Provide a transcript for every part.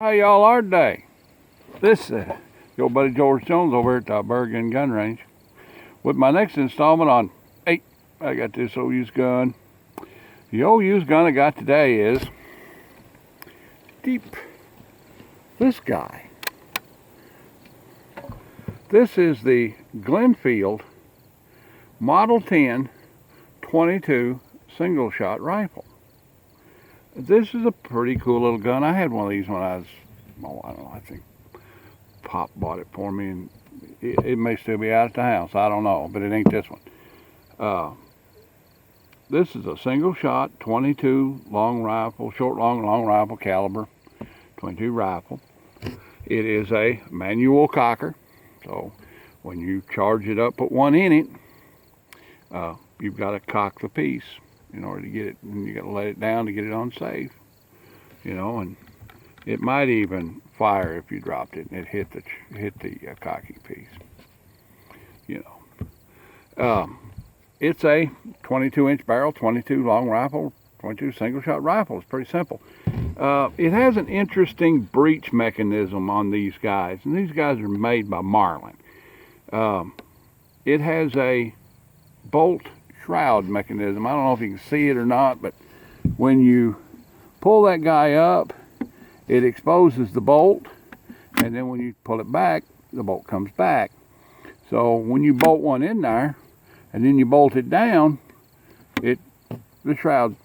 How y'all are today? This is your buddy George Jones over here at the Bergen Gun Range with my next installment on I got this old used gun. The old used gun I got today is this guy. This is the Glinnfield Model 10 22 single shot rifle. This is a pretty cool little gun. I had one of these when I was, I don't know, I think Pop bought it for me, and it may still be out at the house. I don't know, but it ain't this one. This is a single shot 22 long rifle, long rifle caliber 22 rifle. It is a manual cocker, so when you charge it up, put one in it, you've got to cock the piece in order to get it, and you got to let it down to get it on safe, and it might even fire if you dropped it and it hit the cocking piece, It's a 22-inch barrel, 22 long rifle, 22 single shot rifle. It's pretty simple. It has an interesting breech mechanism on these guys, and these guys are made by Marlin. It has a bolt shroud mechanism. I don't know if you can see it or not, but when you pull that guy up, it exposes the bolt, and then when you pull it back, the bolt comes back. So when you bolt one in there and then you bolt it down, the shroud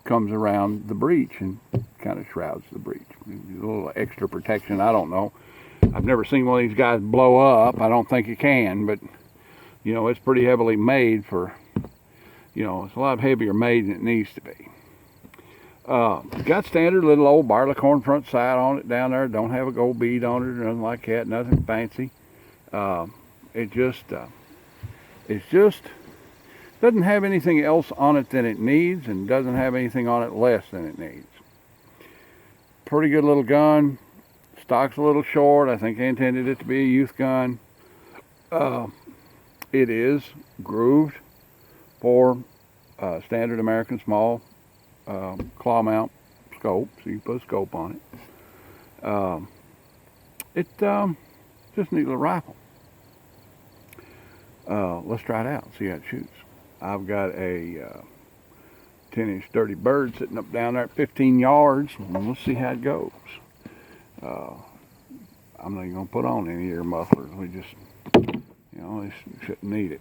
comes around the breech and kind of shrouds the breech. A little extra protection. I don't know. I've never seen one of these guys blow up. I don't think it can, but it's pretty heavily made for, it's a lot heavier made than it needs to be. Got standard little old barleycorn front sight on it down there. Don't have a gold bead on it or nothing like that. Nothing fancy. It just doesn't have anything else on it than it needs, and doesn't have anything on it less than it needs. Pretty good little gun. Stock's a little short. I think they intended it to be a youth gun. It is grooved for standard American small claw mount scope, so you put a scope on it. It's just a neat little rifle. Let's try it out, see how it shoots. I've got a 10-inch Dirty Bird sitting up down there at 15 yards, and let's see how it goes. I'm not even going to put on any ear mufflers. We just, they shouldn't need it.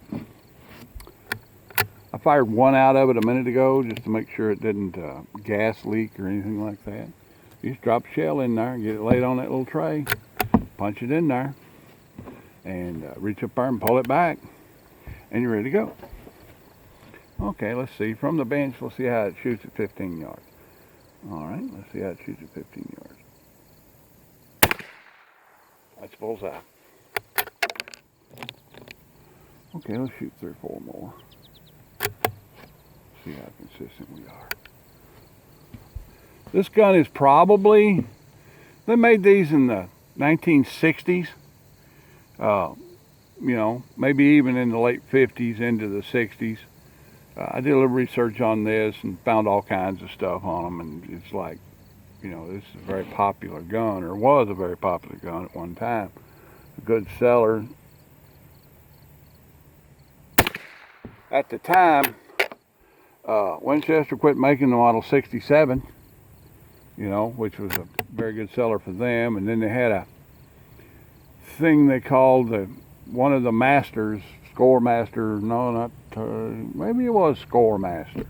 I fired one out of it a minute ago just to make sure it didn't gas leak or anything like that. You just drop a shell in there, get it laid on that little tray, punch it in there, and reach up there and pull it back, and you're ready to go. Okay, let's see. From the bench, let's see how it shoots at 15 yards. All right, let's see how it shoots at 15 yards. That's bullseye. Okay, let's shoot 3 or 4 more. See how consistent we are. This gun is probably, they made these in the 1960s. Maybe even in the late 50s into the 60s. I did a little research on this and found all kinds of stuff on them, and it's like, this is a very popular gun, or was a very popular gun at one time. A good seller. At the time, Winchester quit making the Model 67, which was a very good seller for them, and then they had a thing they called one of the masters, Score Master, no, not, maybe it was Score Master,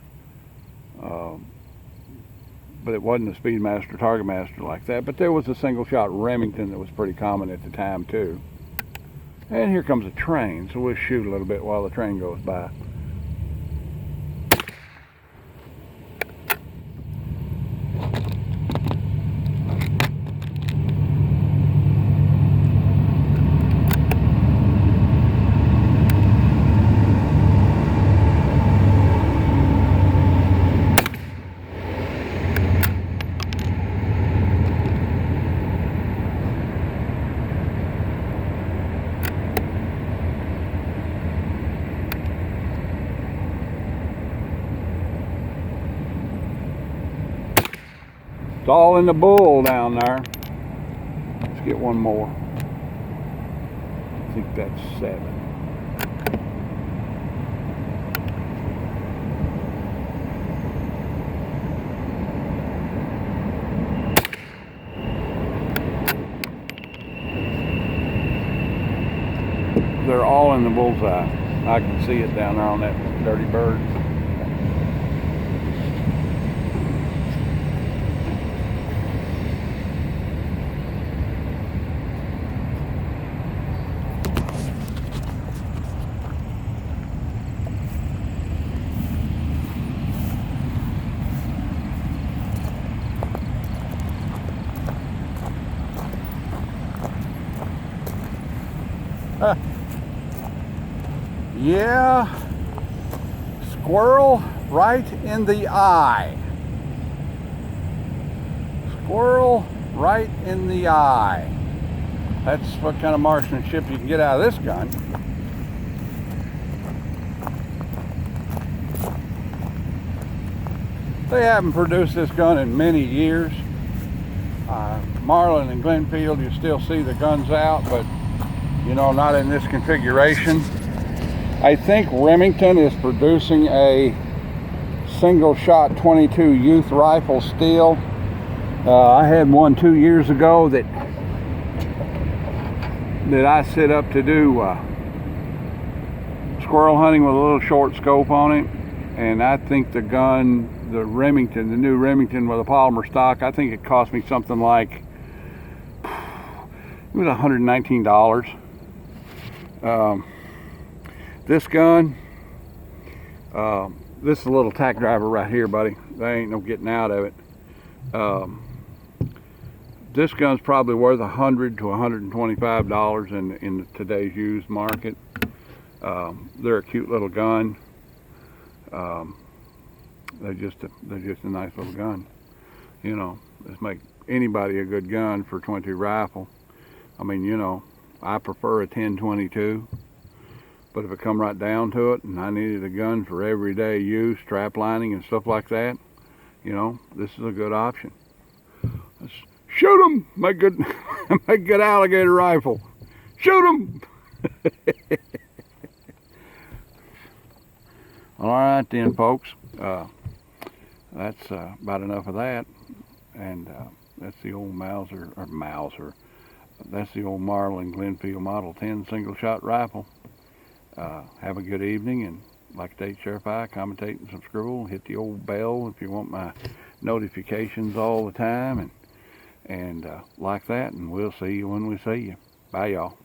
but it wasn't a Speed Master, Target Master like that, but there was a single shot Remington that was pretty common at the time too. And here comes a train, so we'll shoot a little bit while the train goes by. It's all in the bull down there. Let's get one more. I think that's 7. They're all in the bullseye. I can see it down there on that dirty bird. Yeah, squirrel right in the eye. Squirrel right in the eye. That's what kind of marksmanship you can get out of this gun. They haven't produced this gun in many years. Marlin and Glinnfield, you still see the guns out, but you know, not in this configuration. I think Remington is producing a single shot 22 youth rifle still. I had one 2 years ago that I set up to do squirrel hunting with a little short scope on it, and I think the gun, the Remington, the new Remington with a polymer stock, I think it cost me something like, it was $119. This gun, this is a little tack driver right here, buddy. There ain't no getting out of it. This gun's probably worth $100 to $125 in today's used market. They're a cute little gun. They're just a nice little gun. You know, this make anybody a good gun for 22 rifle. I mean, you know, I prefer a 10-22. But if it come right down to it, and I needed a gun for everyday use, strap lining and stuff like that, you know, this is a good option. Let's shoot 'em! Make good alligator rifle. Shoot 'em! All right then, folks. That's about enough of that. And that's the old Mauser. That's the old Marlin Glinnfield Model 10 single shot rifle. Have a good evening, and like State Sheriff I, commentate and subscribe. Hit the old bell if you want my notifications all the time, and like that, and we'll see you when we see you. Bye, y'all.